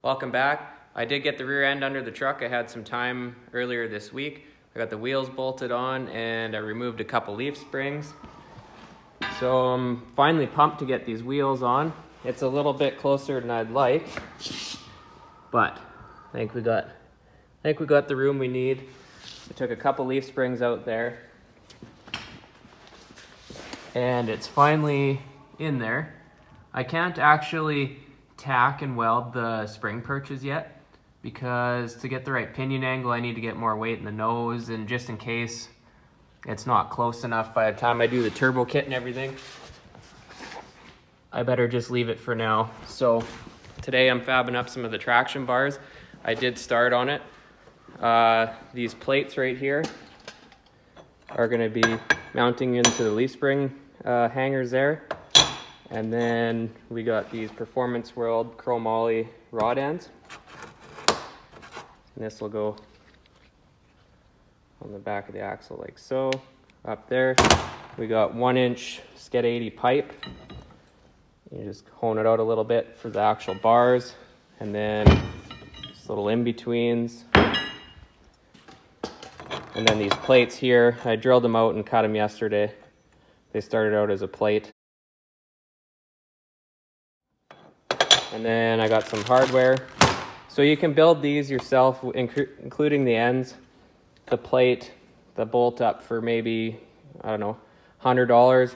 Welcome back. I did get the rear end under the truck. I had some time earlier this week. I got the wheels bolted on and I removed a couple leaf springs. So I'm finally pumped to get these wheels on. It's a little bit closer than I'd like, but I think we got the room we need. I took a couple leaf springs out there and it's finally in there. I can't actually tack and weld the spring perches yet because to get the right pinion angle I need to get more weight in the nose, and just in case it's not close enough by the time I do the turbo kit and everything, I better just leave it for now. So today I'm fabbing up some of the traction bars. I did start on it. These plates right here are going to be mounting into the leaf spring hangers there. And then we got these Performance World chromoly rod ends. And this will go on the back of the axle like so. Up there, we got 1-inch Sked 80 pipe. You just hone it out a little bit for the actual bars. And then just little in-betweens. And then these plates here, I drilled them out and cut them yesterday. They started out as a plate. And then I got some hardware. So you can build these yourself, including the ends, the plate, the bolt up for maybe, I don't know, $100,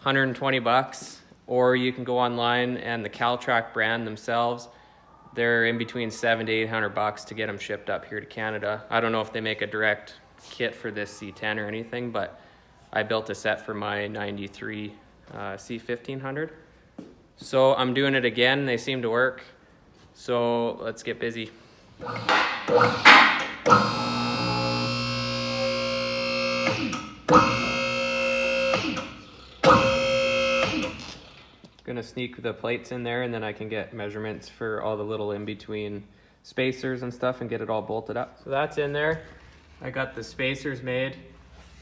$120, or you can go online and the Caltracs brand themselves, they're in between $700 to $800 to get them shipped up here to Canada. I don't know if they make a direct kit for this C10 or anything, but I built a set for my 93 C1500. So I'm doing it again. They seem to work. So let's get busy. Gonna sneak the plates in there and then I can get measurements for all the little in-between spacers and stuff and get it all bolted up. So that's in there. I got the spacers made.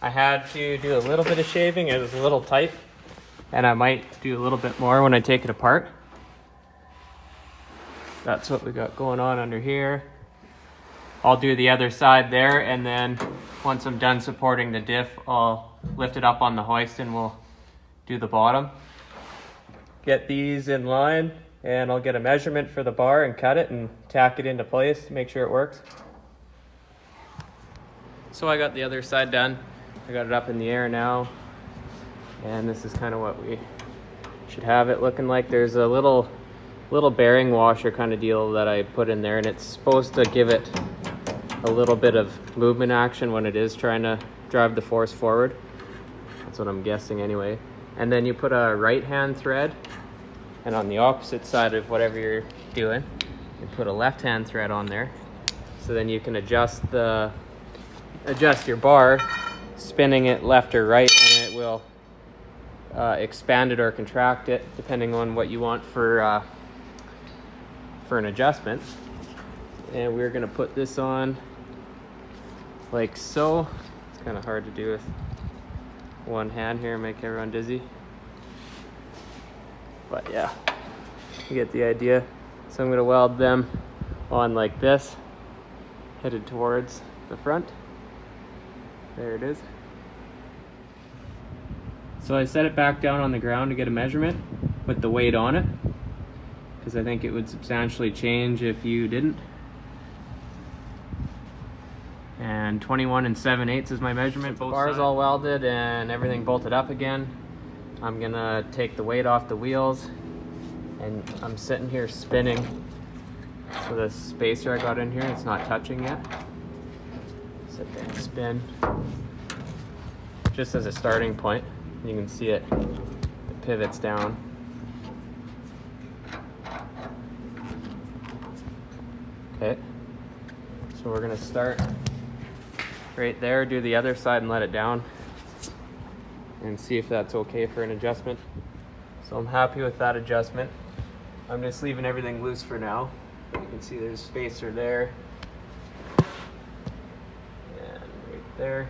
I had to do a little bit of shaving. It was a little tight. And I might do a little bit more when I take it apart. That's what we got going on under here. I'll do the other side there, and then once I'm done supporting the diff, I'll lift it up on the hoist and we'll do the bottom. Get these in line, and I'll get a measurement for the bar and cut it and tack it into place to make sure it works. So I got the other side done. I got it up in the air now. And this is kind of what we should have it looking like. There's a little bearing washer kind of deal that I put in there, and it's supposed to give it a little bit of movement action when it is trying to drive the force forward. That's what I'm guessing anyway. And then you put a right hand thread, and on the opposite side of whatever you're doing, you put a left hand thread on there. So then you can adjust your bar, spinning it left or right, and it will expand it or contract it depending on what you want for an adjustment. And we're going to put this on like so. It's kind of hard to do with one hand here and make everyone dizzy, but yeah, you get the idea. So I'm going to weld them on like this, headed towards the front. There it is. So I set it back down on the ground to get a measurement with the weight on it, because I think it would substantially change if you didn't. And 21 7/8 is my measurement. Both bars all welded and everything bolted up again. I'm gonna take the weight off the wheels, and I'm sitting here spinning. So the spacer I got in here, it's not touching yet. Sit there and spin, just as a starting point. You can see it pivots down. Okay, so we're gonna start right there, do the other side and let it down and see if that's okay for an adjustment. So I'm happy with that adjustment. I'm just leaving everything loose for now. You can see there's a spacer there and right there.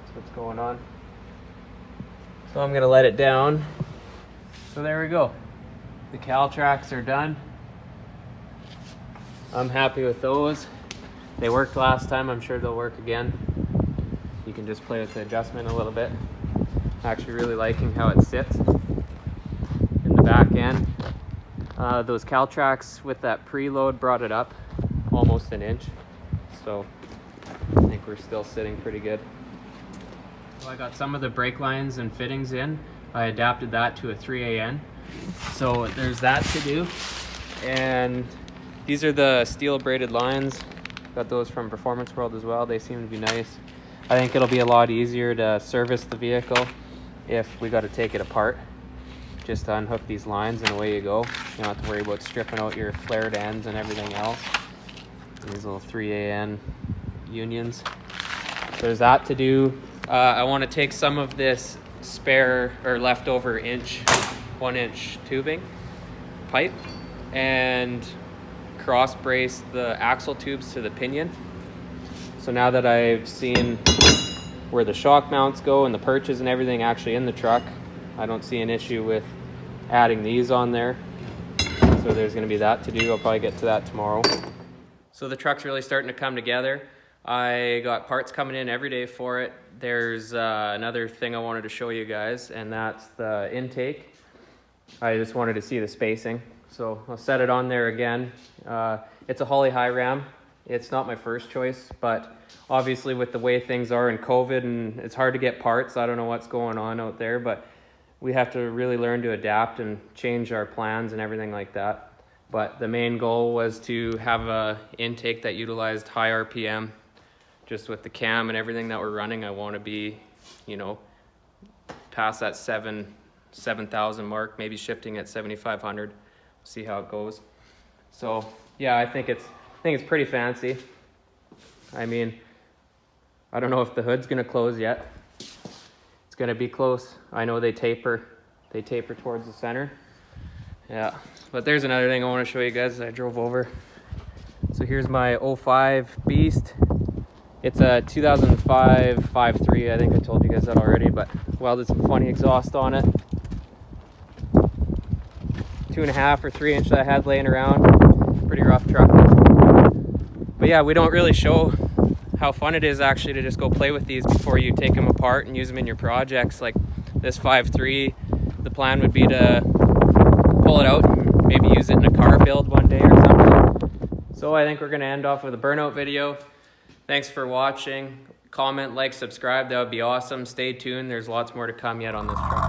That's what's going on. So I'm gonna let it down. So there we go. The Caltracs are done. I'm happy with those. They worked last time, I'm sure they'll work again. You can just play with the adjustment a little bit. Actually really liking how it sits in the back end. Those Caltracs with that preload brought it up almost an inch. So I think we're still sitting pretty good. So I got some of the brake lines and fittings in. I adapted that to a 3AN. So there's that to do. And these are the steel braided lines. Got those from Performance World as well. They seem to be nice. I think it'll be a lot easier to service the vehicle if we got to take it apart. Just to unhook these lines and away you go. You don't have to worry about stripping out your flared ends and everything else. These little 3AN unions. There's that to do. I want to take some of this spare or leftover 1-inch tubing pipe and cross brace the axle tubes to the pinion. So now that I've seen where the shock mounts go and the perches and everything actually in the truck, I don't see an issue with adding these on there. So there's going to be that to do. I'll probably get to that tomorrow. So the truck's really starting to come together. I got parts coming in every day for it. There's another thing I wanted to show you guys, and that's the intake. I just wanted to see the spacing. So I'll set it on there again. It's a Holly High Ram. It's not my first choice, but obviously with the way things are in COVID and it's hard to get parts, I don't know what's going on out there, but we have to really learn to adapt and change our plans and everything like that. But the main goal was to have a intake that utilized high RPM. Just with the cam and everything that we're running, I want to be, you know, past that 7,000 mark, maybe shifting at 7,500. See how it goes. So yeah, I think it's pretty fancy. I mean, I don't know if the hood's gonna close yet. It's gonna be close. I know they taper towards the center. Yeah, but there's another thing I want to show you guys that I drove over. So here's my 05 Beast. It's a 2005 5.3. I think I told you guys that already, but welded some funny exhaust on it. 2.5 or 3 inch that I had laying around. Pretty rough truck. But yeah, we don't really show how fun it is actually to just go play with these before you take them apart and use them in your projects. Like this 5.3, the plan would be to pull it out and maybe use it in a car build one day or something. So I think we're gonna end off with a burnout video. Thanks for watching. Comment, like, subscribe, that would be awesome. Stay tuned, there's lots more to come yet on this truck.